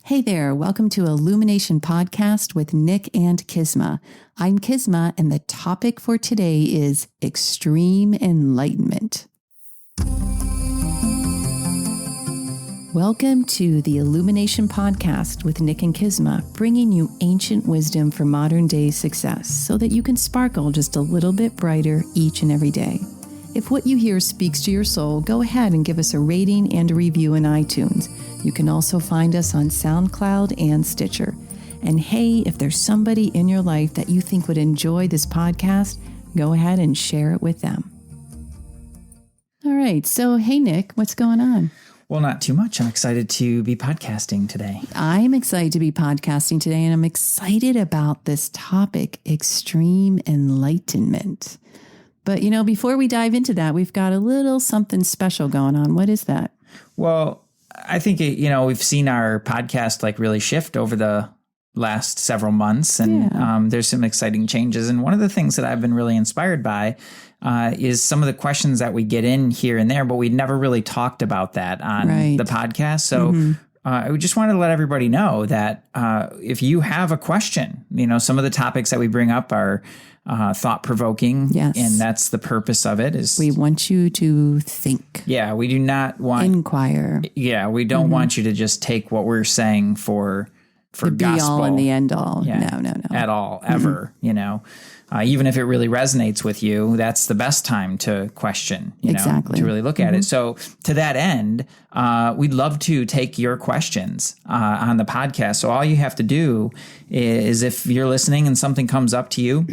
Hey there, welcome to Illumination Podcast with Nick and Kisma. I'm Kisma, and the topic for today is extreme enlightenment. Welcome to the Illumination Podcast with Nick and Kisma, bringing you ancient wisdom for modern day success so that you can sparkle just a little bit brighter each and every day. If what you hear speaks to your soul, go ahead and give us a rating and a review in iTunes. You can also find us on SoundCloud and Stitcher. And hey, if there's somebody in your life that you think would enjoy this podcast, go ahead and share it with them. All right. So, hey, Nick, what's going on? Well, not too much. I'm excited to be podcasting today. I'm excited to be podcasting today, and I'm excited about this topic, extreme enlightenment. But, you know, before we dive into that, we've got a little something special going on. What is that? Well, I think, we've seen our podcast really shift over the last several months, and there's some exciting changes. And one of the things that I've been really inspired by is some of the questions that we get in here and there, but we never really talked about that on the podcast. So I just wanted to let everybody know that if you have a question, some of the topics that we bring up are thought-provoking, and that's the purpose of it. Is we want you to think. Yeah, we do not want inquire. Yeah, we don't want you to just take what we're saying for the gospel. Be all and the end all. Yeah, no. At all, ever, even if it really resonates with you, that's the best time to question, exactly. to really look at it. So to that end, we'd love to take your questions on the podcast. So all you have to do is, if you're listening and something comes up to you,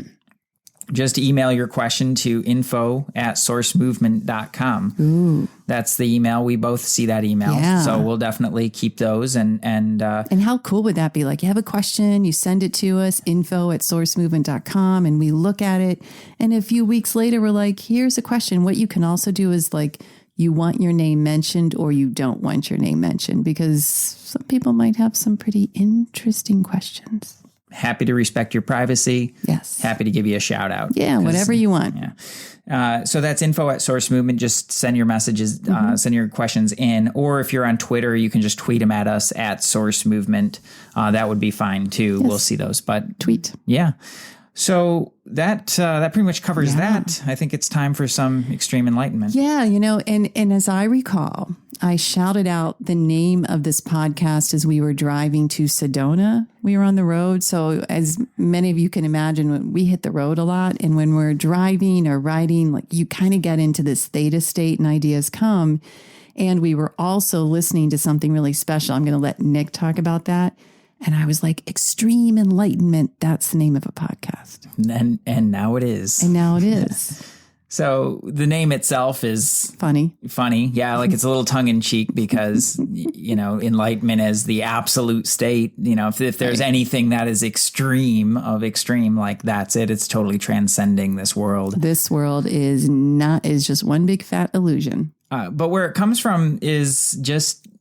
just email your question to info@sourcemovement.com. Ooh. That's the email. We both see that email. Yeah. So we'll definitely keep those. And how cool would that be? Like, you have a question, you send it to us, info@sourcemovement.com, and we look at it. And a few weeks later, we're like, here's a question. What you can also do is you want your name mentioned or you don't want your name mentioned, because some people might have some pretty interesting questions. Happy to respect your privacy. Yes. Happy to give you a shout out. Yeah, whatever you want. Yeah. So that's info@sourcemovement. Just send your messages, send your questions in. Or if you're on Twitter, you can just tweet them at us @sourcemovement. That would be fine too. Yes. We'll see those. But tweet. Yeah. So that pretty much covers that. I think it's time for some extreme enlightenment. Yeah, and as I recall, I shouted out the name of this podcast as we were driving to Sedona. We were on the road. So as many of you can imagine, we hit the road a lot. And when we're driving or riding, you kind of get into this theta state and ideas come. And we were also listening to something really special. I'm going to let Nick talk about that. And I was like, extreme enlightenment. That's the name of a podcast. And now it is. And now it is. So the name itself is funny. Yeah. It's a little tongue in cheek because, enlightenment is the absolute state. If there's anything that is extreme, that's it. It's totally transcending this world. This world is just one big fat illusion. But where it comes from is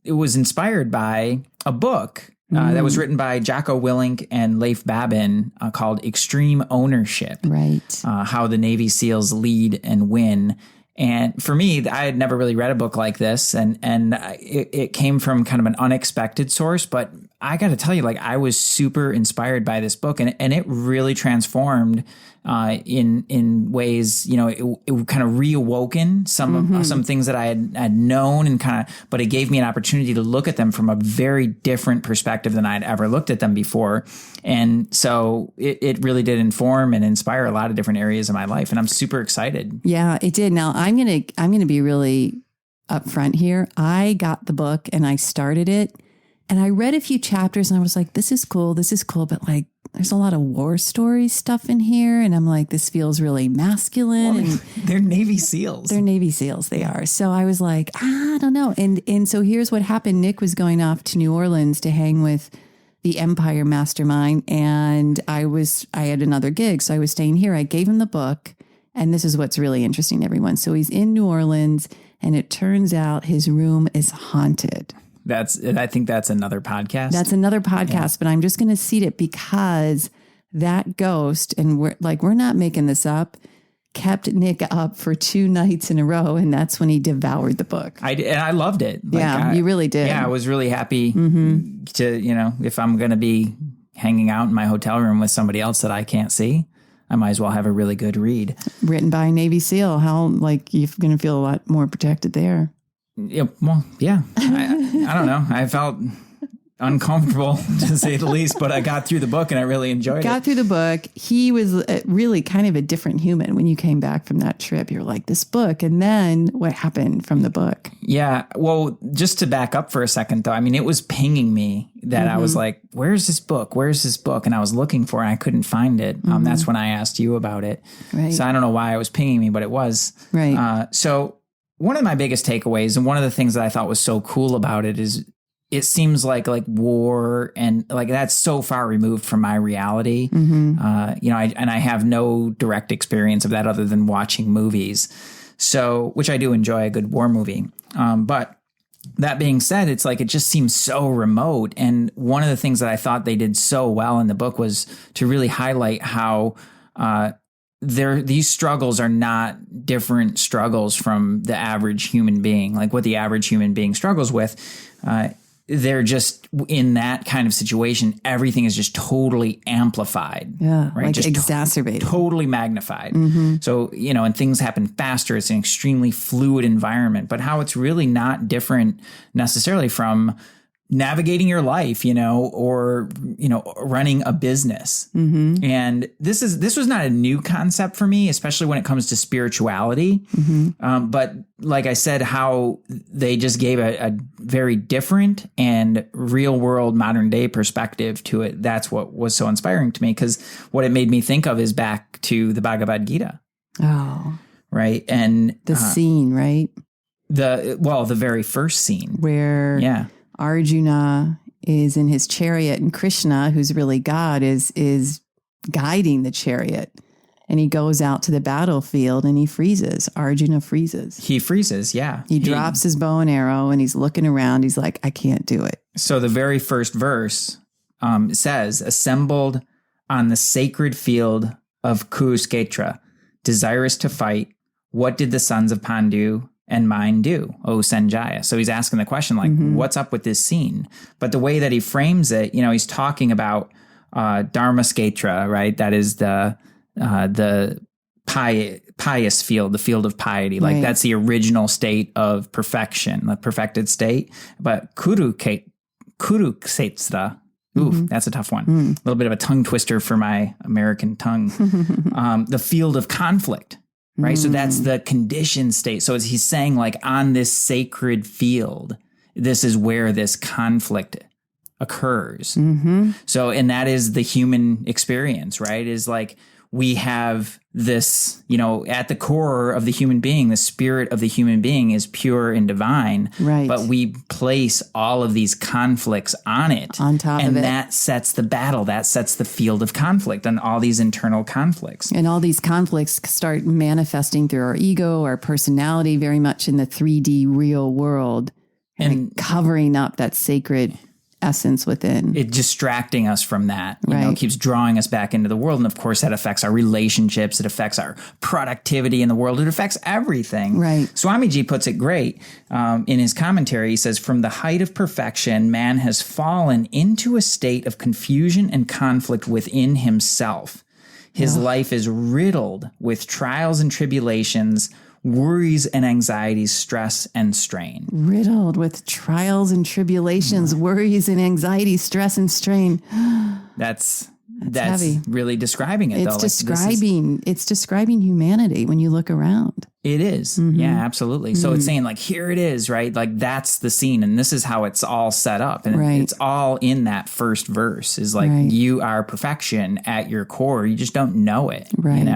it was inspired by a book that was written by Jocko Willink and Leif Babin called Extreme Ownership. Right. How the Navy SEALs lead and win. And for me, I had never really read a book like this, and it came from kind of an unexpected source. But I got to tell you, I was super inspired by this book, and it really transformed in ways. It kind of reawoken some things that I had known, and but it gave me an opportunity to look at them from a very different perspective than I'd ever looked at them before. And so it really did inform and inspire a lot of different areas of my life, and I'm super excited. Yeah, it did. Now I'm gonna be really upfront here. I got the book and I started it, and I read a few chapters, and I was like, this is cool, but there's a lot of war story stuff in here. And I'm like, this feels really masculine. Well, they're Navy SEALs. They are. So I was like, I don't know. And so here's what happened. Nick was going off to New Orleans to hang with the Empire Mastermind. And I had another gig. So I was staying here. I gave him the book. And this is what's really interesting, everyone. So he's in New Orleans, and it turns out his room is haunted. I think that's another podcast. That's another podcast, but I'm just going to seed it because that ghost, and we're not making this up, kept Nick up for 2 nights in a row, and that's when he devoured the book. I loved it. You really did. Yeah, I was really happy to, if I'm going to be hanging out in my hotel room with somebody else that I can't see, I might as well have a really good read. Written by a Navy SEAL. How, you're going to feel a lot more protected there. Yeah, well, yeah. I don't know. I felt uncomfortable, to say the least, but I got through the book and I really enjoyed it. Got through the book. He was really kind of a different human when you came back from that trip. You're like, this book. And then what happened from the book? Yeah. Well, just to back up for a second, though, I mean, it was pinging me that I was like, where's this book? Where's this book? And I was looking for it and I couldn't find it. That's when I asked you about it. Right. So I don't know why it was pinging me, but it was. Right. So one of my biggest takeaways, and one of the things that I thought was so cool about it, is it seems like war and that's so far removed from my reality. I have no direct experience of that other than watching movies. So, which I do enjoy a good war movie. But that being said, it's it just seems so remote. And one of the things that I thought they did so well in the book was to really highlight how, these struggles are not different struggles from the average human being, like what the average human being struggles with. They're just in that kind of situation. Everything is just totally amplified. Yeah. Right. Just exacerbated. Totally magnified. So, and things happen faster. It's an extremely fluid environment, but how it's really not different necessarily from navigating your life, or running a business. And this was not a new concept for me, especially when it comes to spirituality. But like I said, how they just gave a very different and real world modern day perspective to it. That's what was so inspiring to me, because what it made me think of is back to the Bhagavad Gita. Oh, right. And the scene, right? The very first scene where Arjuna is in his chariot and Krishna, who's really God, is guiding the chariot. And he goes out to the battlefield and he freezes. Arjuna freezes. He freezes, yeah. He drops his bow and arrow and he's looking around. He's like, I can't do it. So the very first verse says, assembled on the sacred field of Kurukshetra, desirous to fight, what did the sons of Pandu and mine do, O Sanjaya? So he's asking the question, what's up with this scene? But the way that he frames it, he's talking about Dharmasketra, right? That is the pious field, the field of piety. That's the original state of perfection, the perfected state. But Kurukshetra, that's a tough one. A little bit of a tongue twister for my American tongue. The field of conflict. Right. So that's the conditioned state. So as he's saying, on this sacred field, this is where this conflict occurs. So, and that is the human experience, right? Is we have this, at the core of the human being, the spirit of the human being is pure and divine. Right. But we place all of these conflicts on it. On top of it. And that sets the battle. That sets the field of conflict and all these internal conflicts. And all these conflicts start manifesting through our ego, our personality, very much in the 3D real world, and covering up that sacred essence within. It distracting us from that, right. Keeps drawing us back into the world. And of course that affects our relationships. It affects our productivity in the world. It affects everything. Right. Swamiji puts it great in his commentary. He says, from the height of perfection, man has fallen into a state of confusion and conflict within himself. His life is riddled with trials and tribulations, worries and anxieties, stress and strain. Riddled with trials and tribulations, worries and anxiety, stress and strain. That's heavy. Really describing it, though. It's describing humanity when you look around. It is. Yeah, absolutely. So it's saying here it is, right? That's the scene. And this is how it's all set up. And it's all in that first verse is you are perfection at your core. You just don't know it, right.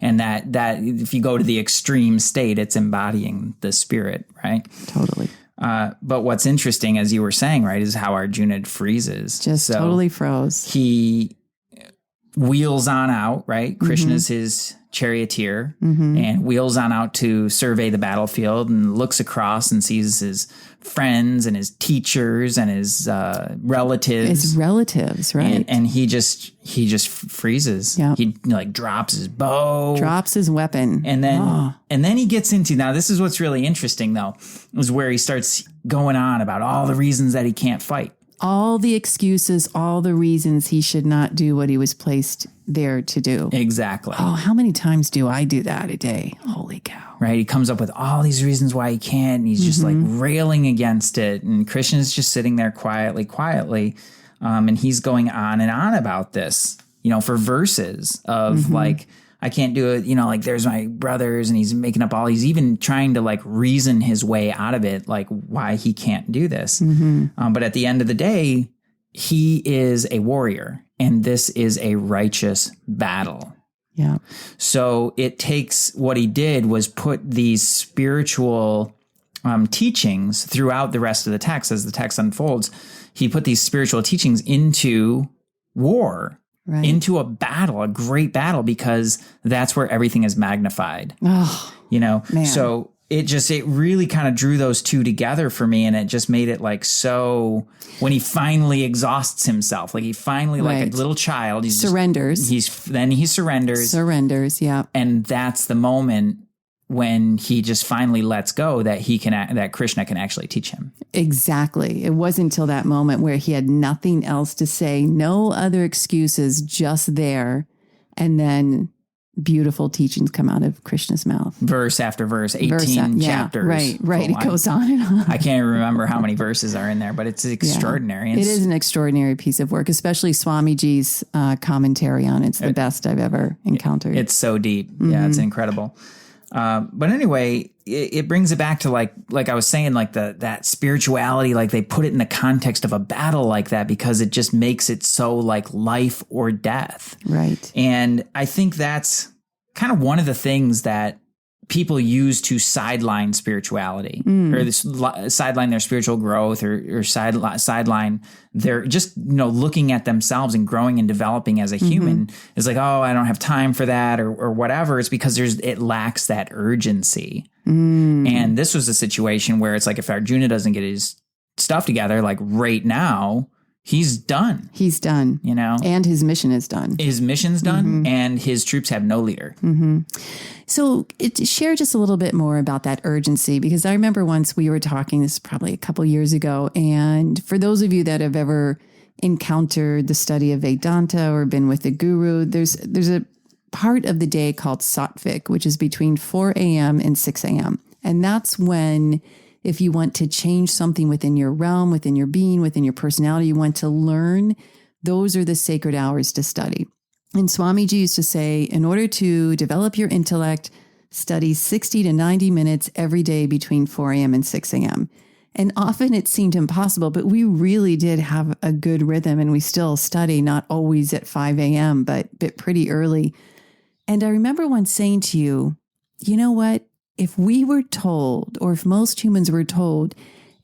And that if you go to the extreme state, it's embodying the spirit, right? Totally. But what's interesting, as you were saying, right, is how Arjuna freezes. Totally froze. He wheels on out, right? Krishna's his charioteer and wheels on out to survey the battlefield and looks across and sees his friends and his teachers and his relatives. His relatives, right? And he just freezes. Yeah. He like drops his bow, drops his weapon, and then he gets into, now this is what's really interesting though, is where he starts going on about all the reasons that he can't fight. All the excuses, all the reasons he should not do what he was placed there to do. Exactly. Oh, how many times do I do that a day? Holy cow. Right. He comes up with all these reasons why he can't. And he's just like railing against it. And Christian is just sitting there quietly. And he's going on and on about this, for verses of like, I can't do it. Like there's my brothers, and he's making up he's even trying to like reason his way out of it, like why he can't do this. But at the end of the day, he is a warrior, and this is a righteous battle. Yeah. So it takes, what he did was put these spiritual teachings throughout the rest of the text. As the text unfolds, he put these spiritual teachings into war. Right. Into a battle, a great battle, because that's where everything is magnified. Oh, man. So it really kind of drew those two together for me. And it just made it like, so when he finally exhausts himself, like he finally, like a little child, he surrenders. He surrenders. Yeah. And that's the moment when he just finally lets go that that Krishna can actually teach him. Exactly. It wasn't until that moment where he had nothing else to say, no other excuses, just there. And then beautiful teachings come out of Krishna's mouth. Verse after verse, 18 chapters. Right. It goes on and on. I can't remember how many verses are in there, but it's extraordinary. It is an extraordinary piece of work, especially Swamiji's commentary on it. It's the best I've ever encountered. It's so deep. Yeah, it's incredible. But anyway, it brings it back to like I was saying, like that spirituality, like they put it in the context of a battle like that, because it just makes it so like life or death. Right. And I think that's kind of one of the things that people use to sideline spirituality or sideline their spiritual growth or sideline their just, looking at themselves and growing and developing as a human is like, oh, I don't have time for that or whatever. It's because it lacks that urgency. And this was a situation where it's like, if Arjuna doesn't get his stuff together, like right now, he's done. He's done. And his mission is done. His mission's done, and his troops have no leader. So share just a little bit more about that urgency, because I remember once we were talking, this is probably a couple years ago, and for those of you that have ever encountered the study of Vedanta or been with the guru, there's a part of the day called Satvik, which is between 4 a.m. and 6 a.m. And that's when, if you want to change something within your realm, within your being, within your personality, you want to learn, those are the sacred hours to study. And Swamiji used to say, in order to develop your intellect, study 60 to 90 minutes every day between 4 a.m. and 6 a.m. And often it seemed impossible, but we really did have a good rhythm, and we still study, not always at 5 a.m., but pretty early. And I remember once saying to you, you know what? If we were told, or if most humans were told,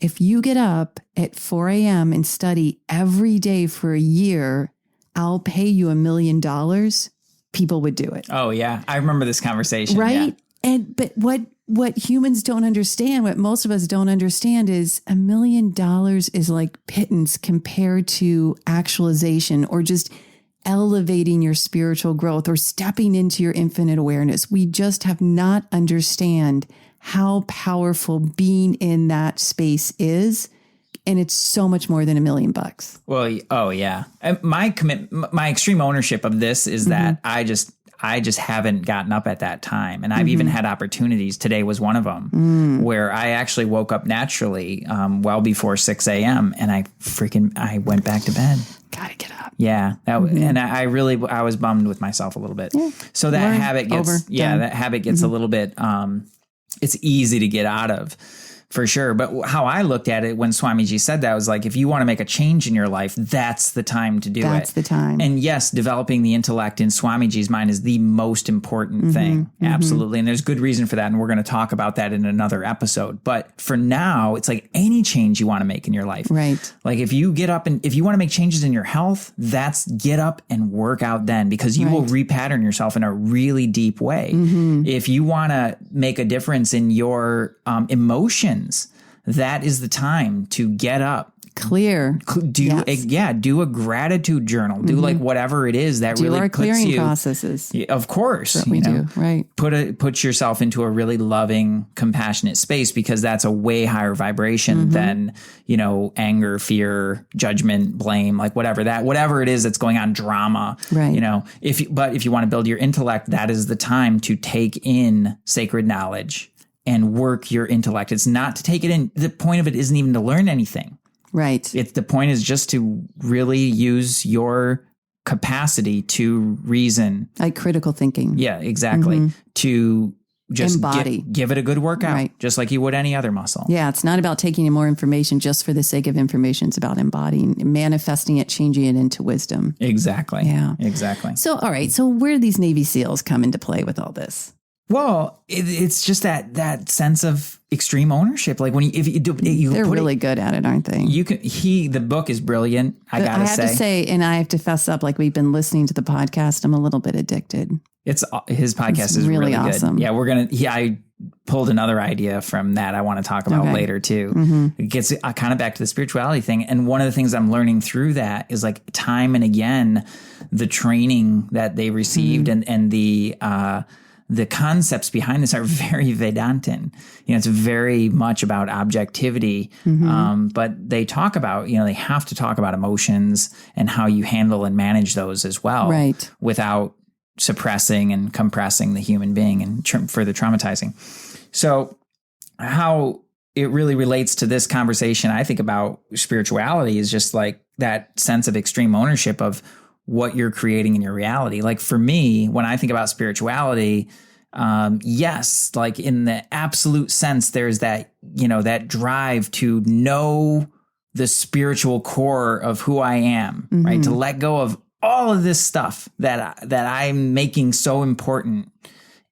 if you get up at 4 a.m. and study every day for a year, I'll pay you $1 million, people would do it. Oh, yeah. I remember this conversation. Right? Yeah. But what humans don't understand, what most of us don't understand, is $1 million is like pittance compared to actualization, or just elevating your spiritual growth, or stepping into your infinite awareness. We just have not understand how powerful being in that space is. And it's so much more than $1 million. Well, oh yeah. My extreme ownership of this is that I just haven't gotten up at that time. And I've even had opportunities. Today was one of them where I actually woke up naturally well before 6 a.m. and I went back to bed. Gotta get up. Yeah. And I was bummed with myself a little bit. Yeah. So that habit gets, a little bit, it's easy to get out of. For sure. But how I looked at it when Swamiji said that was like, if you want to make a change in your life, that's the time to do it. That's the time. And yes, developing the intellect in Swamiji's mind is the most important thing. Absolutely. And there's good reason for that. And we're going to talk about that in another episode. But for now, it's like any change you want to make in your life. Right. Like if you get up and if you want to make changes in your health, that's get up and work out then, because you will repattern yourself in a really deep way. If you want to make a difference in your emotions, that is the time to get up. Clear. Do a gratitude journal. Do like whatever it is that really our puts clearing you. Processes. Of course, That's what we do. Right. Put yourself into a really loving, compassionate space, because that's a way higher vibration than anger, fear, judgment, blame, like whatever it is that's going on, drama. Right. If you want to build your intellect, that is the time to take in sacred knowledge and work your intellect. It's not to take it in. The point of it isn't even to learn anything. Right. The point is just to really use your capacity to reason. Like critical thinking. Yeah, exactly. To just embody. Give it a good workout, just like you would any other muscle. Yeah, it's not about taking in more information just for the sake of information. It's about embodying, manifesting it, changing it into wisdom. Exactly. Yeah. Exactly. So, all right. So where do these Navy SEALs come into play with all this? Well, it's just that sense of extreme ownership. Like when they're really good at it, aren't they? The book is brilliant. I have to say, and I have to fess up, like we've been listening to the podcast, I'm a little bit addicted. His podcast is really awesome. Good. Yeah, I pulled another idea from that I want to talk about later too. It gets kind of back to the spirituality thing. And one of the things I'm learning through that is like time and again, the training that they received and the concepts behind this are very Vedantin. It's very much about objectivity. But they talk about, they have to talk about emotions and how you handle and manage those as well. Right. Without suppressing and compressing the human being and further traumatizing. So how it really relates to this conversation, I think, about spirituality is just like that sense of extreme ownership of what you're creating in your reality. Like for me, when I think about spirituality, yes, like in the absolute sense, there's that, that drive to know the spiritual core of who I am, right? To let go of all of this stuff that I'm making so important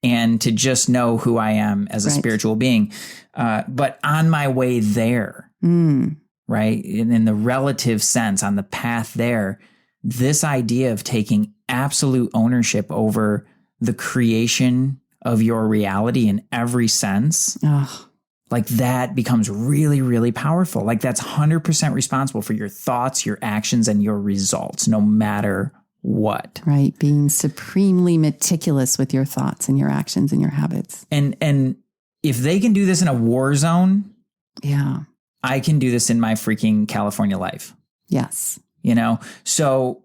and to just know who I am as a spiritual being. But on my way there, right? In the relative sense, on the path there, this idea of taking absolute ownership over the creation of your reality in every sense, like that becomes really, really powerful. Like that's 100% responsible for your thoughts, your actions, and your results, no matter what. Right. Being supremely meticulous with your thoughts and your actions and your habits. And if they can do this in a war zone, I can do this in my freaking California life. Yes. So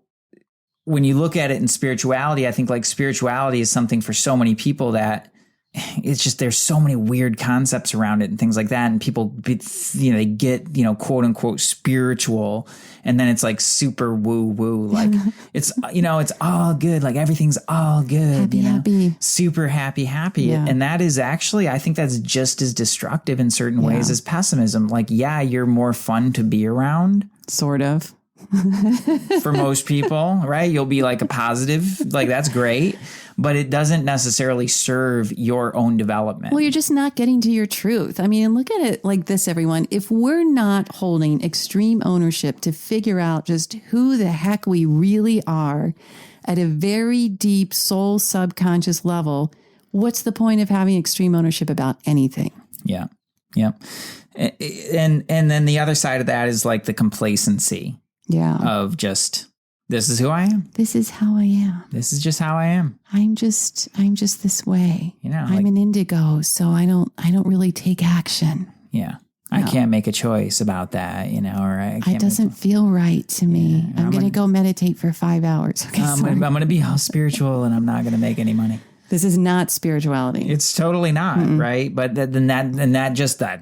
when you look at it in spirituality, I think like spirituality is something for so many people that it's just, there's so many weird concepts around it and things like that. And people, they get, quote unquote spiritual. And then it's like super woo woo. Like it's, it's all good. Like everything's all good. Happy. Super happy. Yeah. And that is actually, I think that's just as destructive in certain ways as pessimism. Like, you're more fun to be around. Sort of. For most people, right? You'll be like a positive, like that's great, but it doesn't necessarily serve your own development. Well, you're just not getting to your truth. I mean, look at it like this, everyone. If we're not holding extreme ownership to figure out just who the heck we really are at a very deep soul subconscious level, what's the point of having extreme ownership about anything? Yeah. And then the other side of that is like the complacency. Of just, this is who I am. This is how I am. This is just how I am. I'm just this way. I'm like, an indigo, so I don't really take action. Yeah. No. I can't make a choice about that, or it doesn't feel right to me. I'm going to go meditate for 5 hours. Okay, I'm going to be all spiritual and I'm not going to make any money. This is not spirituality. It's totally not, right? But that's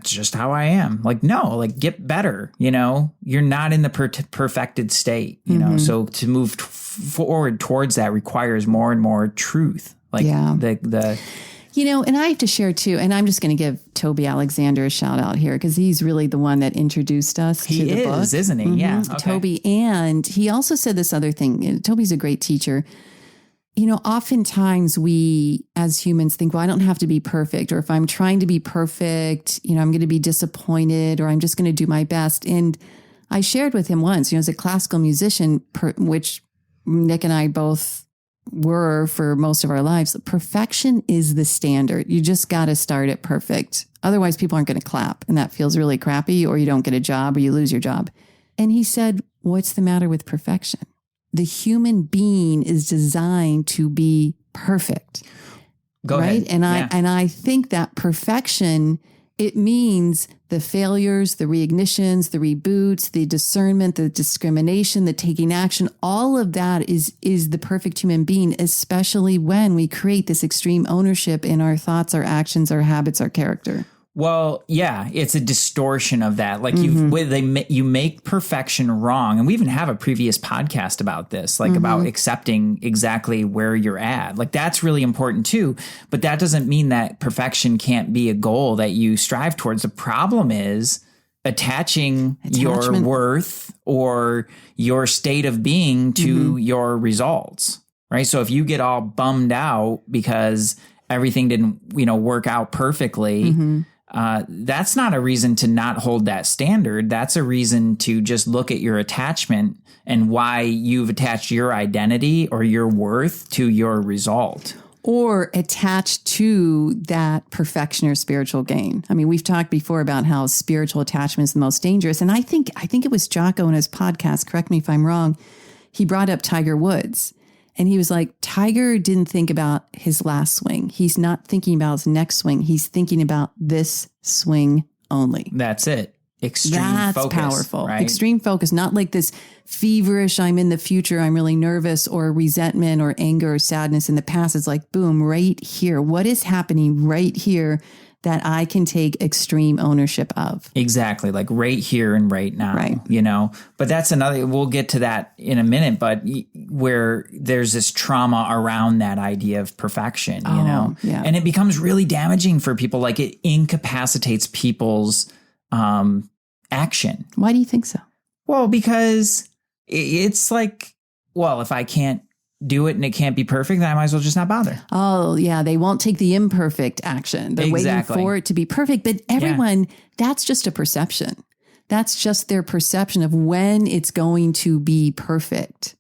just how I am. Like, no, like get better, you're not in the perfected state, so to move forward towards that requires more and more truth. Like And I have to share too, and I'm just going to give Toby Alexander a shout out here because he's really the one that introduced us to the book. He is, isn't he? Yeah. Okay. Toby. And he also said this other thing. Toby's a great teacher. Oftentimes we as humans think, well, I don't have to be perfect. Or if I'm trying to be perfect, I'm going to be disappointed or I'm just going to do my best. And I shared with him once, as a classical musician, which Nick and I both were for most of our lives, perfection is the standard. You just got to start it perfect. Otherwise, people aren't going to clap. And that feels really crappy, or you don't get a job or you lose your job. And he said, what's the matter with perfection? The human being is designed to be perfect. Go ahead. And I think that perfection, it means the failures, the reignitions, the reboots, the discernment, the discrimination, the taking action, all of that is the perfect human being, especially when we create this extreme ownership in our thoughts, our actions, our habits, our character. Well, yeah, it's a distortion of that. Like you make perfection wrong. And we even have a previous podcast about this, like about accepting exactly where you're at. Like that's really important too. But that doesn't mean that perfection can't be a goal that you strive towards. The problem is attaching your worth or your state of being to your results, right? So if you get all bummed out because everything didn't, work out perfectly, that's not a reason to not hold that standard. That's a reason to just look at your attachment and why you've attached your identity or your worth to your result. Or attached to that perfection or spiritual gain. I mean, we've talked before about how spiritual attachment is the most dangerous. And I think it was Jocko in his podcast, correct me if I'm wrong, he brought up Tiger Woods. And he was like, Tiger didn't think about his last swing. He's not thinking about his next swing. He's thinking about this swing only. That's it. Extreme focus. That's powerful. Right? Extreme focus, not like this feverish, I'm in the future, I'm really nervous, or resentment or anger or sadness in the past. It's like, boom, right here. What is happening right here that I can take extreme ownership of? Exactly. Like right here and right now, right. But that's we'll get to that in a minute, but where there's this trauma around that idea of perfection, Yeah. And it becomes really damaging for people. Like it incapacitates people's action. Why do you think so? Well, because it's like, well, if I can't do it and it can't be perfect, then I might as well just not bother. Oh, yeah. They won't take the imperfect action. They're waiting for it to be perfect. But everyone, that's just a perception. That's just their perception of when it's going to be perfect.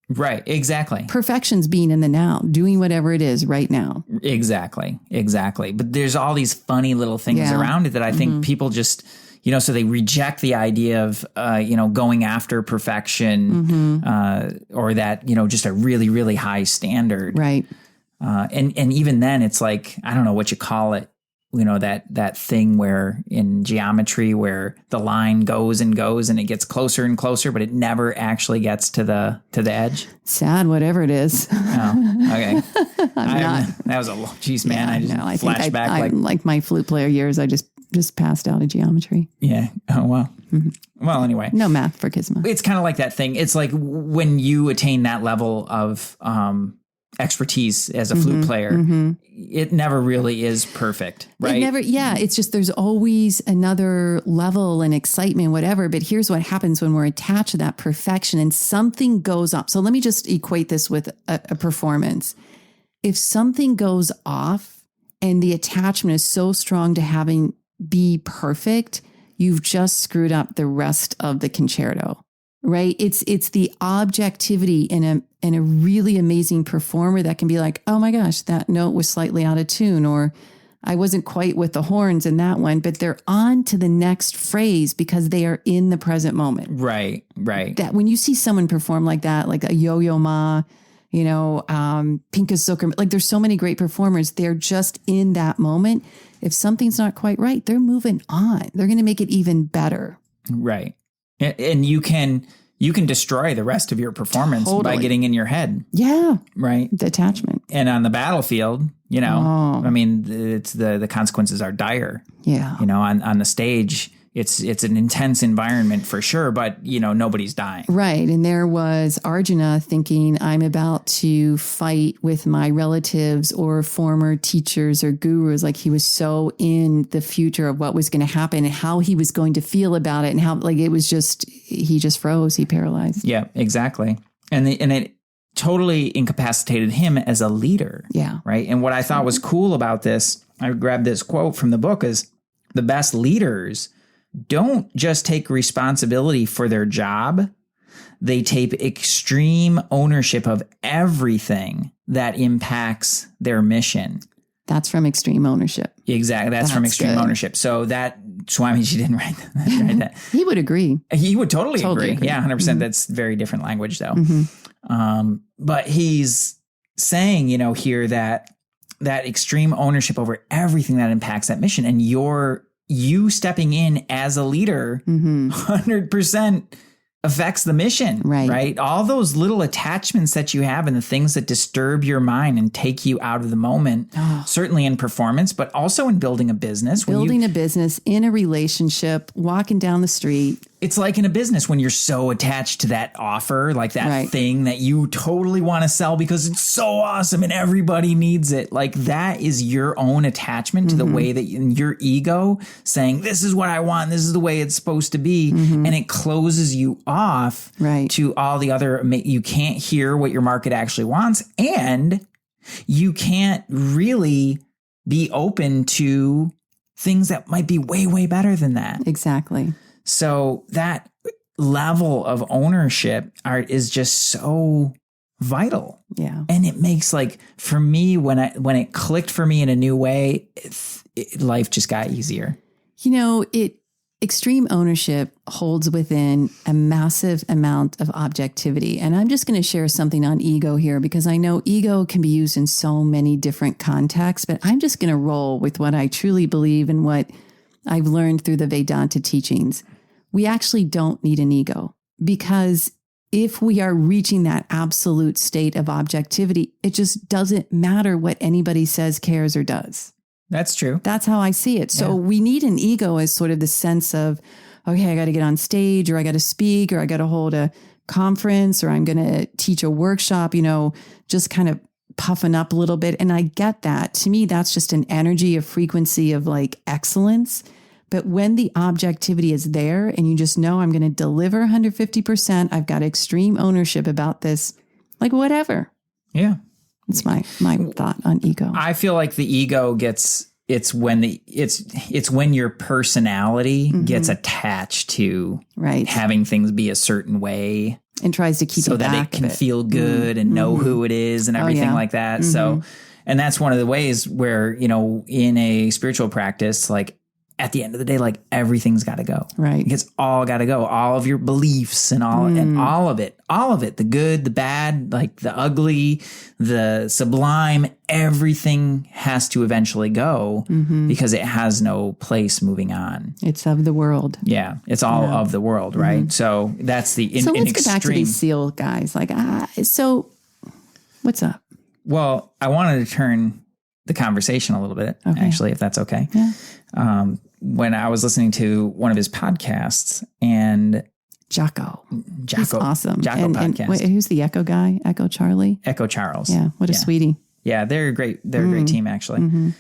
Right. Exactly. Perfection's being in the now, doing whatever it is right now. Exactly. But there's all these funny little things around it that I think people just... so they reject the idea of, going after perfection or that, just a really, really high standard. Right. And even then it's like, I don't know what you call it, that thing where in geometry where the line goes and goes and it gets closer and closer, but it never actually gets to the edge. Sad, whatever it is. Oh, okay. That was geez, man. I flashed back like my flute player years. I just passed out of geometry. Yeah. Oh, wow. Well, anyway. No math for Kisma. It's kind of like that thing. It's like when you attain that level of expertise as a flute player, it never really is perfect, right? It's just there's always another level and excitement, whatever. But here's what happens when we're attached to that perfection and something goes off. So let me just equate this with a performance. If something goes off and the attachment is so strong to having be perfect, you've just screwed up the rest of the concerto, right? It's the objectivity in a really amazing performer that can be like, oh my gosh, that note was slightly out of tune, or I wasn't quite with the horns in that one, but they're on to the next phrase because they are in the present moment. Right. That when you see someone perform like that, like a Yo-Yo Ma, Pinka Zucker, like there's so many great performers. They're just in that moment. If something's not quite right, they're moving on. They're going to make it even better. Right. And you can destroy the rest of your performance by getting in your head. Yeah. Right. The attachment. And on the battlefield, I mean, it's the consequences are dire. Yeah. On the stage, it's an intense environment for sure, but nobody's dying. Right. And there was Arjuna thinking, I'm about to fight with my relatives or former teachers or gurus. Like he was so in the future of what was going to happen and how he was going to feel about it, and how like it was just, he just froze, he paralyzed. Yeah, exactly. And it totally incapacitated him as a leader. Yeah. Right. And what I thought was cool about this, I grabbed this quote from the book, is the best leaders don't just take responsibility for their job. They take extreme ownership of everything that impacts their mission. That's from Extreme Ownership. Exactly. That's from Extreme Ownership. So that Swamiji didn't write that. He would agree. He would totally agree. Yeah, 100%. Mm-hmm. That's very different language though. Mm-hmm. But he's saying, here that extreme ownership over everything that impacts that mission, and you stepping in as a leader, 100% affects the mission, right? All those little attachments that you have and the things that disturb your mind and take you out of the moment, certainly in performance, but also in building a business. Building a business, in a relationship, walking down the street. It's like in a business when you're so attached to that offer, like that thing that you totally want to sell because it's so awesome and everybody needs it. Like that is your own attachment to the way that your ego saying, this is what I want. This is the way it's supposed to be. And it closes you off to all the other, you can't hear what your market actually wants. And you can't really be open to things that might be way, way better than that. Exactly. So that level of ownership is just so vital. Yeah. And it makes, like, for me, when it clicked for me in a new way, life just got easier. Extreme ownership holds within a massive amount of objectivity. And I'm just going to share something on ego here, because I know ego can be used in so many different contexts, but I'm just going to roll with what I truly believe and what I've learned through the Vedanta teachings. We actually don't need an ego, because if we are reaching that absolute state of objectivity, it just doesn't matter what anybody says, cares, or does. That's true. That's how I see it. So we need an ego as sort of the sense of, okay, I got to get on stage, or I got to speak, or I got to hold a conference, or I'm going to teach a workshop, just kind of puffing up a little bit. And I get that. To me, that's just an energy, a frequency of like excellence. But when the objectivity is there and you just know I'm going to deliver 150%, I've got extreme ownership about this, like whatever. Yeah. It's my thought on ego. I feel like the ego it's when your personality gets attached to having things be a certain way and tries to keep so you back, that it can feel good and know who it is and everything like that. So, and that's one of the ways where, in a spiritual practice, like at the end of the day, like everything's got to go. Right. It's all got to go. All of your beliefs and all of it, the good, the bad, like the ugly, the sublime, everything has to eventually go because it has no place moving on. It's of the world. Yeah. It's all of the world. Right. So that's so let's get back to these SEAL guys. Like, so what's up? Well, I wanted to turn the conversation a little bit, actually, if that's okay. Yeah. When I was listening to one of his podcasts, and Jocko, he's awesome. Jocko podcast. And who's the Echo guy? Echo Charlie? Echo Charles. Yeah. What a sweetie. Yeah. They're great. They're a great team, actually.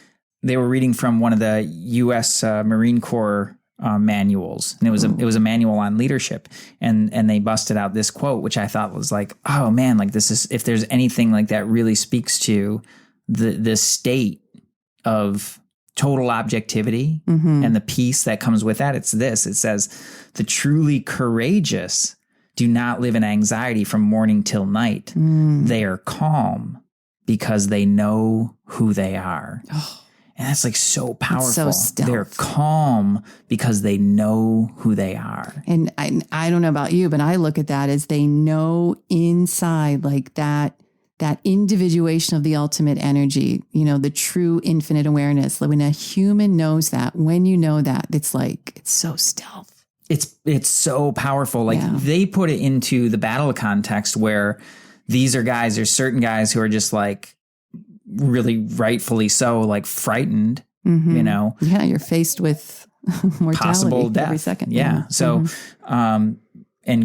They were reading from one of the U.S. Marine Corps manuals, and it was a manual on leadership, and they busted out this quote, which I thought was like, oh man, like this is, if there's anything like that really speaks to the state of total objectivity and the peace that comes with that, it's this. It says, the truly courageous do not live in anxiety from morning till night. They are calm because they know who they are. And that's like so powerful. It's so stealth. They're calm because they know who they are. And I don't know about you, but I look at that as they know inside, like that individuation of the ultimate energy, the true infinite awareness. When a human knows that, when you know that, it's like, it's so stealth. It's so powerful. Like they put it into the battle context where there's certain guys who are just like really rightfully so, like frightened, Yeah. You're faced with mortality possible death every second. Yeah. So, and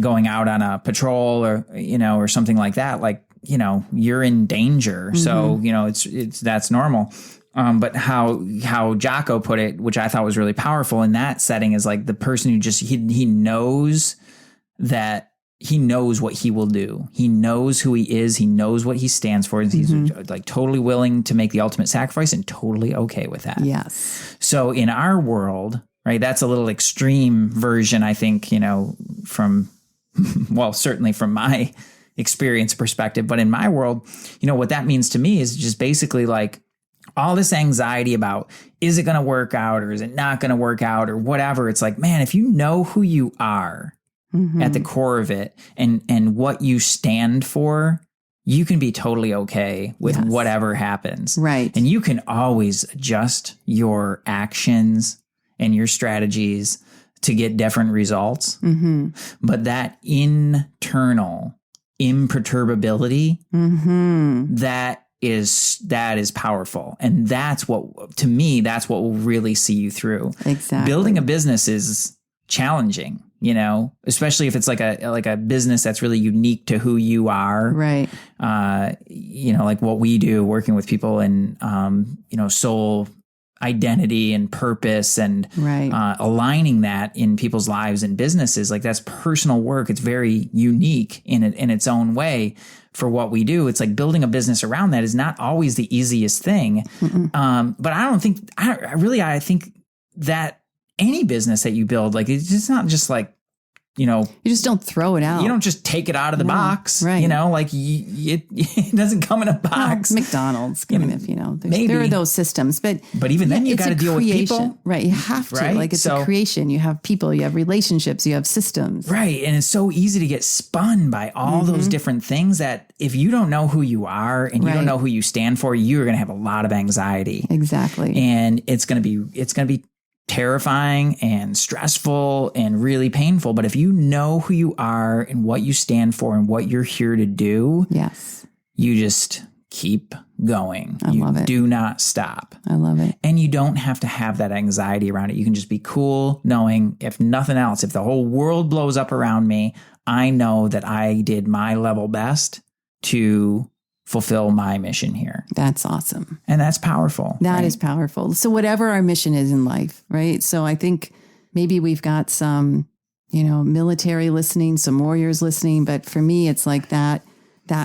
going out on a patrol or, or something like that, like, you're in danger. So, that's normal. But how Jocko put it, which I thought was really powerful in that setting, is like the person who just, he knows that he knows what he will do. He knows who he is. He knows what he stands for. He's like totally willing to make the ultimate sacrifice and totally okay with that. Yes. So in our world, right, that's a little extreme version, I think, from, well, certainly from my experience perspective, but in my world, what that means to me is just basically like all this anxiety about, is it going to work out or is it not going to work out or whatever? It's like, man, if you know who you are, at the core of it and what you stand for, you can be totally okay with whatever happens. Right. And you can always adjust your actions and your strategies to get different results. But that internal imperturbability, that is powerful. And that's what, to me, that's what will really see you through. Exactly. Building a business is challenging, especially if it's like a business that's really unique to who you are. Right. Like what we do, working with people in, soul identity and purpose and aligning that in people's lives and businesses. Like that's personal work. It's very unique in its own way for what we do. It's like building a business around that is not always the easiest thing. But I think that any business that you build, like it's not just like, you just don't throw it out. You don't just take it out of the box, right? It doesn't come in a box. Well, McDonald's kind of, maybe there are those systems, but even then you got to deal with people, right? You have to, right? Like it's a creation. You have people, you have relationships, you have systems, right? And it's so easy to get spun by all those different things that if you don't know who you are and you don't know who you stand for, you're going to have a lot of anxiety. Exactly, and it's going to be terrifying and stressful and really painful. But if you know who you are and what you stand for and what you're here to do, you just keep going. I love it. Do not stop. I love it. And you don't have to have that anxiety around it. You can just be cool knowing, if nothing else, if the whole world blows up around me, I know that I did my level best to fulfill my mission here. That's awesome. And that's powerful. That is powerful. So whatever our mission is in life, right? So I think maybe we've got some, military listening, some warriors listening, but for me, it's like that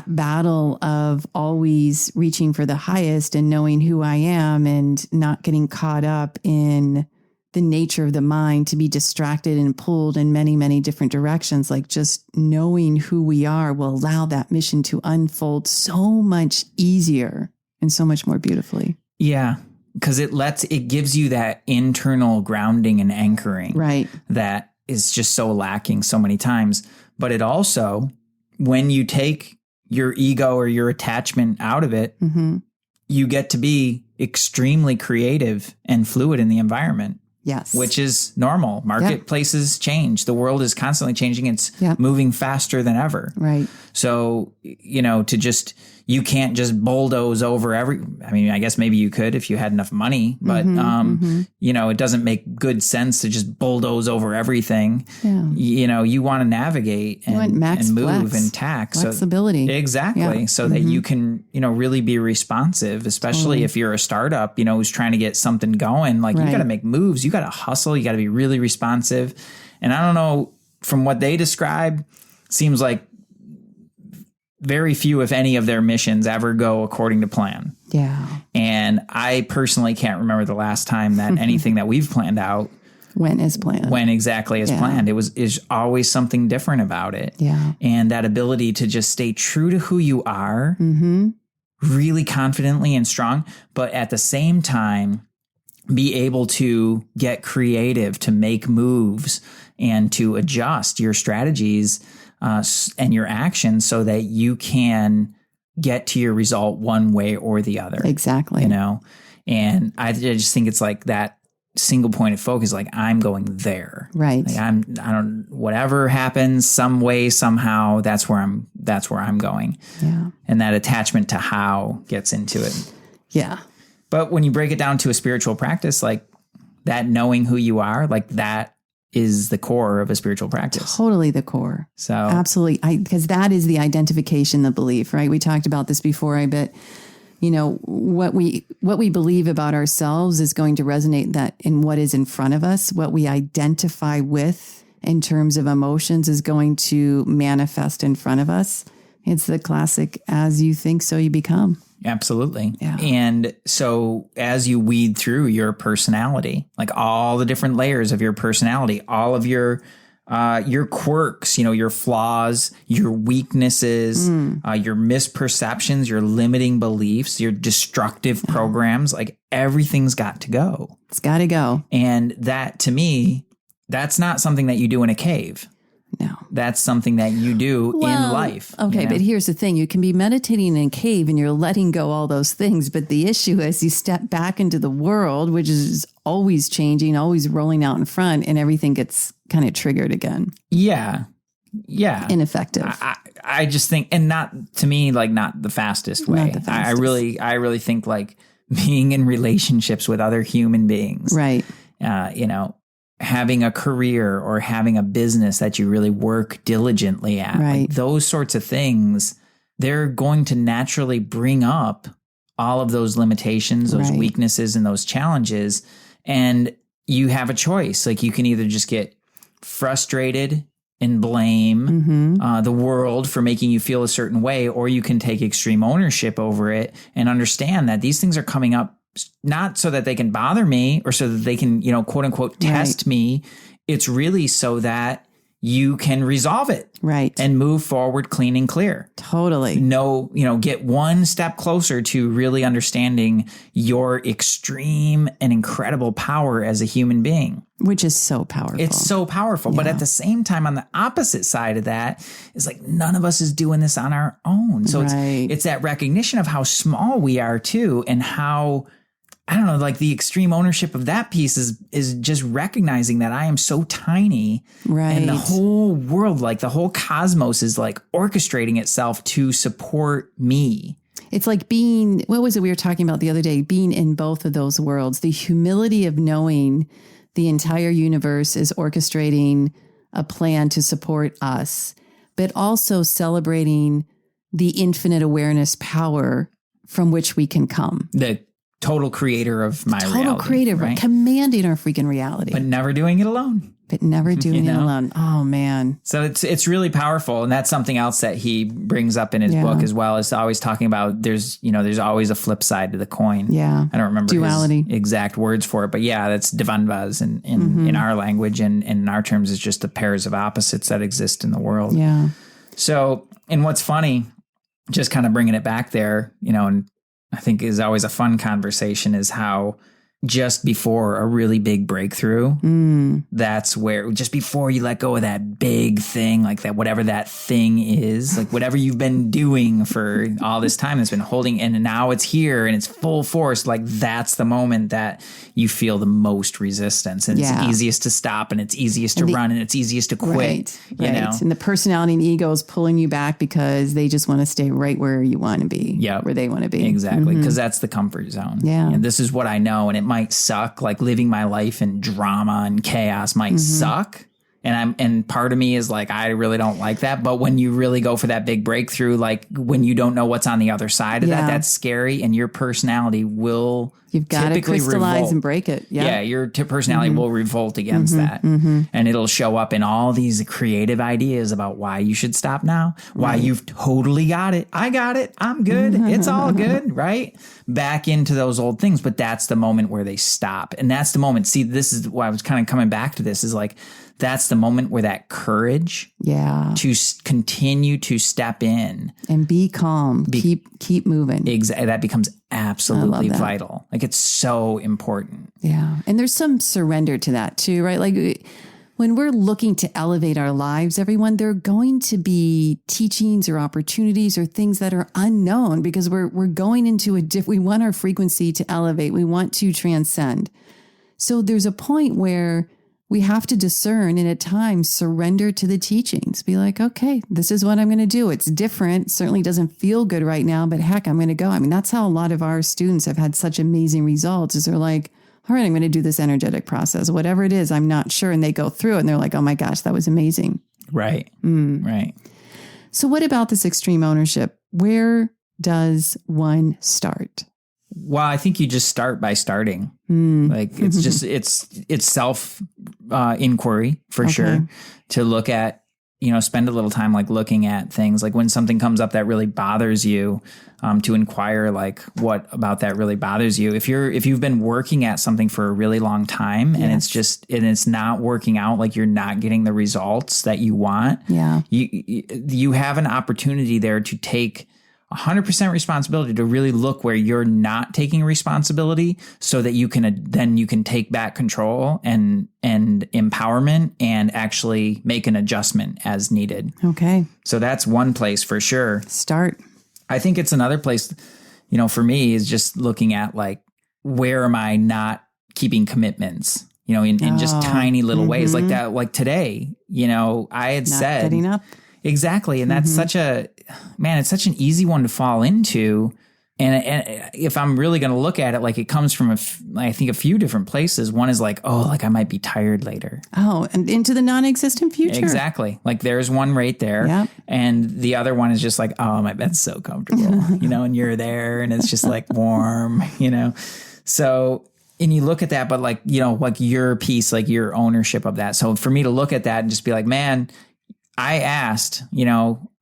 battle of always reaching for the highest and knowing who I am and not getting caught up in the nature of the mind to be distracted and pulled in many, many different directions. Like just knowing who we are will allow that mission to unfold so much easier and so much more beautifully. Yeah. Because it gives you that internal grounding and anchoring. Right. That is just so lacking so many times. But it also, when you take your ego or your attachment out of it, you get to be extremely creative and fluid in the environment. Yes. Which is normal. Marketplaces change. The world is constantly changing. It's moving faster than ever. Right. So, you can't just bulldoze over I guess maybe you could if you had enough money, but, it doesn't make good sense to just bulldoze over everything. Yeah. You want to navigate and move and tack. Flexibility. Exactly. Yeah. So that you can, really be responsive, especially if you're a startup, who's trying to get something going. Like you got to make moves. You got to hustle. You got to be really responsive. And I don't know, from what they describe, seems like very few, if any, of their missions ever go according to plan. Yeah. And I personally can't remember the last time that anything that we've planned out went exactly as planned. Is always something different about it. Yeah. And that ability to just stay true to who you are, really confidently and strong, but at the same time, be able to get creative, to make moves and to adjust your strategies and your actions so that you can get to your result one way or the other. Exactly. And I just think it's like that single point of focus, like I'm going there. Right. Like whatever happens, some way, somehow, that's where I'm going. Yeah. And that attachment to how gets into it. Yeah. But when you break it down to a spiritual practice, like that knowing who you are, like that is the core of a spiritual practice. Totally the core. So absolutely. Because that is the identification, the belief, right? We talked about this before, I bet. You know, what we believe about ourselves is going to resonate that in what is in front of us. What we identify with in terms of emotions is going to manifest in front of us. It's the classic, as you think, so you become. Absolutely. Yeah. And so as you weed through your personality, like all the different layers of your personality, all of your quirks, you know, your flaws, your weaknesses, your misperceptions, your limiting beliefs, your destructive programs, like everything's got to go. It's got to go. And that, to me, that's not something that you do in a cave. No. That's something that you do in life. Okay, you know? But here's the thing. You can be meditating in a cave and you're letting go all those things. But the issue is you step back into the world, which is always changing, always rolling out in front, and everything gets kind of triggered again. Yeah. Yeah. Ineffective. I just think, and not, to me, like not the fastest way. Not the fastest. I really think like being in relationships with other human beings. Right. You know, having a career or having a business that you really work diligently at, right. like those sorts of things, they're going to naturally bring up all of those limitations, those right. weaknesses, and those challenges. And you have a choice. Like you can either just get frustrated and blame the world for making you feel a certain way, or you can take extreme ownership over it and understand that these things are coming up not so that they can bother me or so that they can, you know, quote unquote, test right. me. It's really so that you can resolve it. Right. And move forward clean and clear. Totally. No, you know, get one step closer to really understanding your extreme and incredible power as a human being. Which is so powerful. It's so powerful. Yeah. But at the same time, on the opposite side of that is like none of us is doing this on our own. So right. it's that recognition of how small we are too, and how, I don't know, like the extreme ownership of that piece is just recognizing that I am so tiny. Right. And the whole world, like the whole cosmos is like orchestrating itself to support me. It's like being, what was it we were talking about the other day? Being in both of those worlds, the humility of knowing the entire universe is orchestrating a plan to support us, but also celebrating the infinite awareness power from which we can come. The total creator of my reality. Total creator, right? Commanding our freaking reality. But never doing it alone. But never doing it alone. Oh, man. So it's really powerful. And that's something else that he brings up in his book as well, is always talking about there's always a flip side to the coin. Yeah. I don't remember duality. His exact words for it, but yeah, that's dvandvas in our language, and in our terms is just the pairs of opposites that exist in the world. Yeah. So, and what's funny, just kind of bringing it back there, you know, and I think is always a fun conversation, is how just before a really big breakthrough, that's where, just before you let go of that big thing, like that, whatever that thing is, like whatever you've been doing for all this time that's been holding, and now it's here and it's full force, like that's the moment that you feel the most resistance, and it's easiest to stop, and it's easiest to run, and it's easiest to quit. Right. You know? And the personality and ego is pulling you back because they just want to stay right where you want to be, where they want to be. Exactly. Because that's the comfort zone. Yeah. And this is what I know, and it might suck, like living my life in drama and chaos might suck. And part of me is like, I really don't like that. But when you really go for that big breakthrough, like when you don't know what's on the other side of that, that's scary. And your personality will You've got to crystallize revolt. And break it. Yeah, your personality will revolt against that. And it'll show up in all these creative ideas about why you should stop now, why you've totally got it. I got it. I'm good. It's all good, right? Back into those old things. But that's the moment where they stop. And that's the moment. See, this is why I was kind of coming back to this, is like, that's the moment where that courage to continue to step in and be calm, keep moving. That becomes absolutely vital. Like, it's so important. Yeah. And there's some surrender to that too, right? Like when we're looking to elevate our lives, everyone, there are going to be teachings or opportunities or things that are unknown, because we're going into we want our frequency to elevate. We want to transcend. So there's a point where we have to discern, and at times surrender to the teachings. Be like, okay, this is what I'm going to do. It's different. Certainly doesn't feel good right now, but heck, I'm going to go. I mean, that's how a lot of our students have had such amazing results, is they're like, all right, I'm going to do this energetic process, whatever it is, I'm not sure. And they go through it and they're like, oh my gosh, that was amazing. Right. Right. So what about this extreme ownership? Where does one start? Well, I think you just start by starting. Like it's just, it's self inquiry for sure, to look at, spend a little time like looking at things, like when something comes up that really bothers you, to inquire like what about that really bothers you. If you've been working at something for a really long time and it's not working out, like you're not getting the results that you want. Yeah. You have an opportunity there to take 100% responsibility, to really look where you're not taking responsibility, so that you can take back control and empowerment and actually make an adjustment as needed. Okay. So that's one place for sure. Start. I think it's another place, for me, is just looking at like, where am I not keeping commitments, in just tiny little ways like that. Like today, I had not said getting up. Exactly. And that's it's such an easy one to fall into. And if I'm really going to look at it, like it comes from, I think, a few different places. One is like, I might be tired later. Oh, and into the non-existent future. Exactly. Like there's one right there. Yep. And the other one is just like, my bed's so comfortable, and you're there and it's just like warm, So, and you look at that, but like, like your piece, like your ownership of that. So for me to look at that and just be like, man, I asked,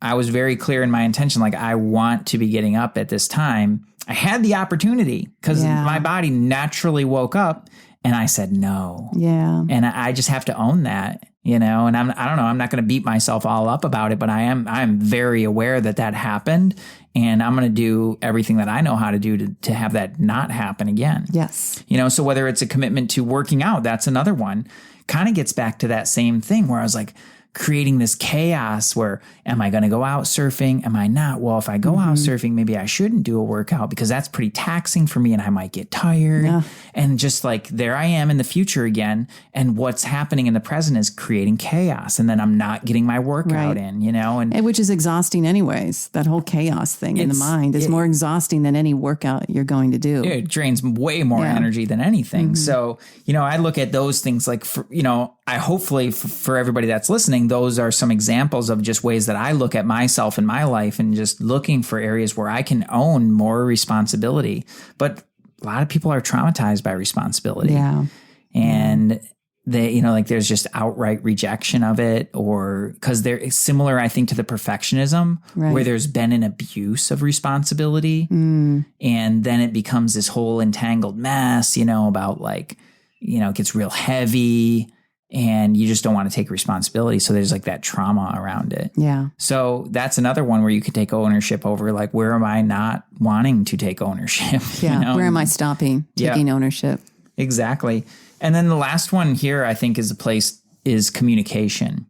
I was very clear in my intention. Like, I want to be getting up at this time. I had the opportunity because my body naturally woke up, and I said no. Yeah. And I just have to own that, and I don't know, I'm not going to beat myself all up about it, but I'm very aware that happened, and I'm going to do everything that I know how to do to have that not happen again. Yes. So whether it's a commitment to working out, that's another one, kind of gets back to that same thing where I was like, creating this chaos where, am I going to go out surfing? Am I not? Well, if I go out surfing, maybe I shouldn't do a workout because that's pretty taxing for me and I might get tired. Yeah. And just like, there I am in the future again. And what's happening in the present is creating chaos. And then I'm not getting my workout in, and which is exhausting anyways. That whole chaos thing in the mind is more exhausting than any workout you're going to do. It drains way more energy than anything. So, I look at those things like, I hopefully for everybody that's listening, those are some examples of just ways that I look at myself in my life and just looking for areas where I can own more responsibility. But a lot of people are traumatized by responsibility. Yeah. And they, like there's just outright rejection of it, or because they're similar, I think, to the perfectionism where there's been an abuse of responsibility. And then it becomes this whole entangled mess, about like, it gets real heavy. And you just don't want to take responsibility. So there's like that trauma around it. Yeah. So that's another one where you could take ownership over, like, where am I not wanting to take ownership? Yeah. Where am I stopping taking ownership? Exactly. And then the last one here, I think, is communication.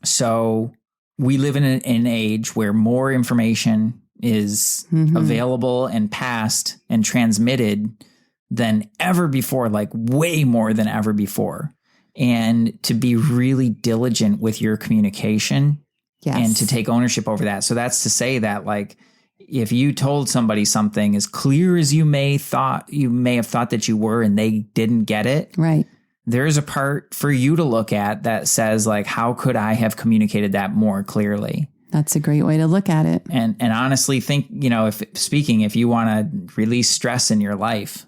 So we live in an age where more information is available and passed and transmitted than ever before, like way more than ever before. And to be really diligent with your communication and to take ownership over that. So that's to say that, like, if you told somebody something as clear as you may have thought that you were, and they didn't get it, right? There's a part for you to look at that says, like, how could I have communicated that more clearly? That's a great way to look at it. And honestly, think, if you want to release stress in your life,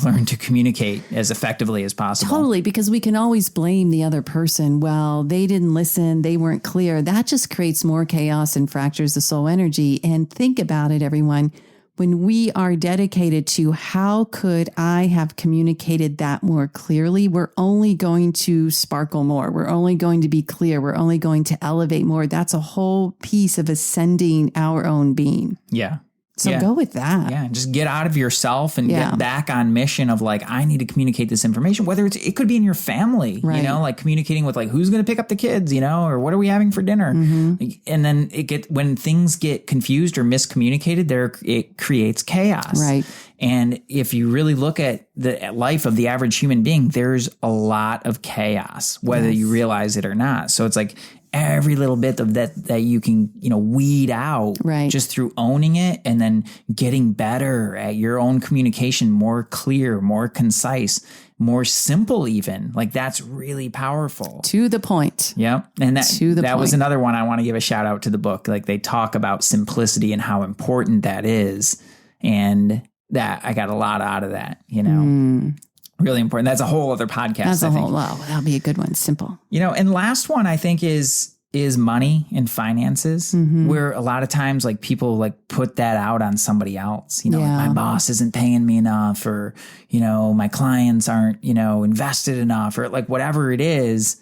learn to communicate as effectively as possible. Totally, because we can always blame the other person. Well, they didn't listen. They weren't clear. That just creates more chaos and fractures the soul energy. And think about it, everyone. When we are dedicated to how could I have communicated that more clearly, we're only going to sparkle more. We're only going to be clear. We're only going to elevate more. That's a whole piece of ascending our own being. Yeah. So go with that. Yeah. Just get out of yourself and get back on mission of like, I need to communicate this information, whether it could be in your family, like communicating with like, who's going to pick up the kids, or what are we having for dinner? And then when things get confused or miscommunicated, it creates chaos. Right. And if you really look at the life of the average human being, there's a lot of chaos, whether you realize it or not. So it's like, every little bit of that you can, weed out just through owning it and then getting better at your own communication, more clear, more concise, more simple even. Like that's really powerful. To the point. Yeah. And that was another one I want to give a shout out to the book. Like they talk about simplicity and how important that is. And that I got a lot out of that, Really important. That's a whole other podcast. That'll be a good one. Simple. And last one I think is money and finances, where a lot of times like people like put that out on somebody else, like my boss isn't paying me enough, or, my clients aren't, invested enough, or like whatever it is,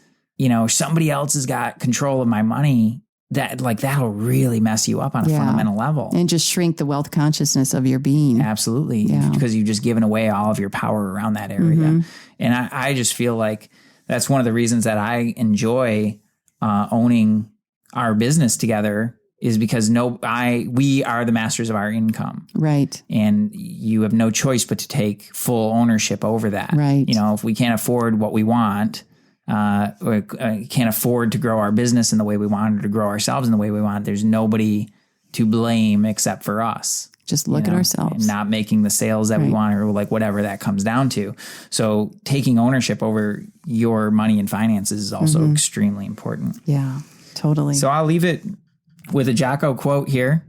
somebody else has got control of my money. That'll really mess you up on a fundamental level. And just shrink the wealth consciousness of your being. Absolutely. Yeah. Because you've just given away all of your power around that area. And I just feel like that's one of the reasons that I enjoy owning our business together, is because we are the masters of our income. Right. And you have no choice but to take full ownership over that. Right. If we can't afford what we want, or can't afford to grow our business in the way we want, or to grow ourselves in the way we want, there's nobody to blame except for us. Just look at ourselves. And not making the sales that we want, or like whatever that comes down to. So taking ownership over your money and finances is also extremely important. Yeah, totally. So I'll leave it with a Jocko quote here.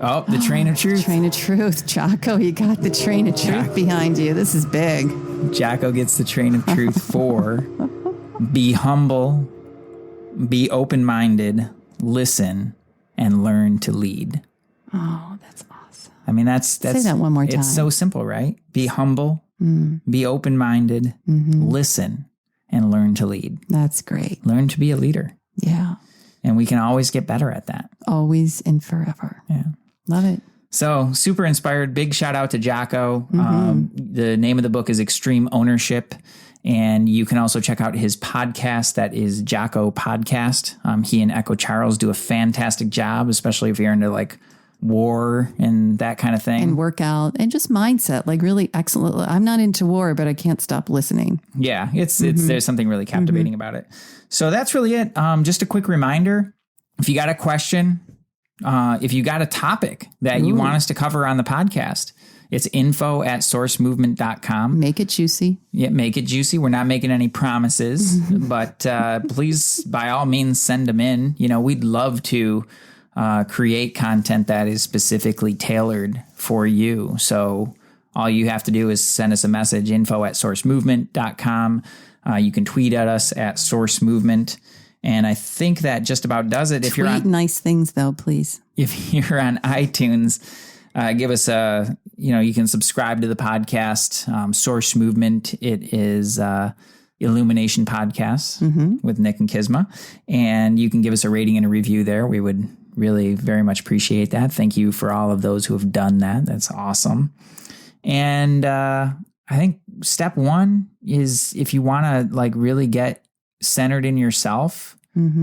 Oh, the train of truth. Train of truth. Jocko, you got the train of truth behind you. This is big. Jocko gets the train of truth for be humble, be open-minded, listen, and learn to lead. Oh, that's awesome. I mean, that's say that one more time. It's so simple, right? Be humble, be open-minded, listen, and learn to lead. That's great. Learn to be a leader. Yeah. And we can always get better at that. Always and forever. Yeah. Love it. So super inspired. Big shout out to Jocko. The name of the book is Extreme Ownership. And you can also check out his podcast. That is Jocko Podcast. He and Echo Charles do a fantastic job, especially if you're into like war and that kind of thing. And workout and just mindset, like really excellent. I'm not into war, but I can't stop listening. Yeah, it's there's something really captivating about it. So that's really it. Just a quick reminder, if you got a question, if you got a topic that you want us to cover on the podcast, it's info@sourcemovement.com. Make it juicy. Yeah, make it juicy. We're not making any promises, but please, by all means, send them in. We'd love to create content that is specifically tailored for you. So all you have to do is send us a message, info@sourcemovement.com. You can tweet at us at sourcemovement. And I think that just about does it. If you're on nice things, though, please. If you're on iTunes, give us you can subscribe to the podcast, Source Movement. It is Illumination Podcasts with Nick and Kizma. And you can give us a rating and a review there. We would really very much appreciate that. Thank you for all of those who have done that. That's awesome. And I think step one is, if you want to like really get centered in yourself,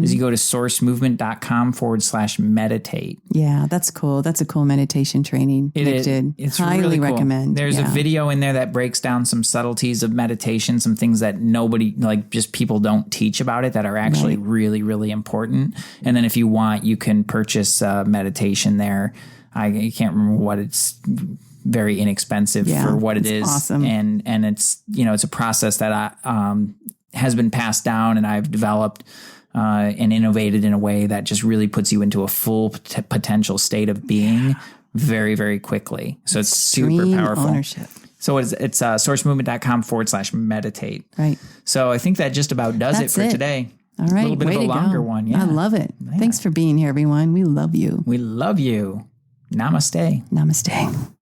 is you go to sourcemovement.com/meditate. Yeah, that's cool. That's a cool meditation training. It's highly really cool. recommend. There's a video in there that breaks down some subtleties of meditation, some things that nobody, like just people don't teach about it, that are actually really, really important. And then if you want, you can purchase meditation there. I can't remember what it's, very inexpensive for what it is. Awesome. And it's, it's a process that has been passed down, and I've developed and innovated in a way that just really puts you into a full potential state of being very, very quickly. So it's super powerful. Ownership. So it's sourcemovement.com/meditate. Right. So I think that just about does it for today. All right. A little bit of a longer one. Yeah. I love it. Yeah. Thanks for being here, everyone. We love you. We love you. Namaste. Namaste.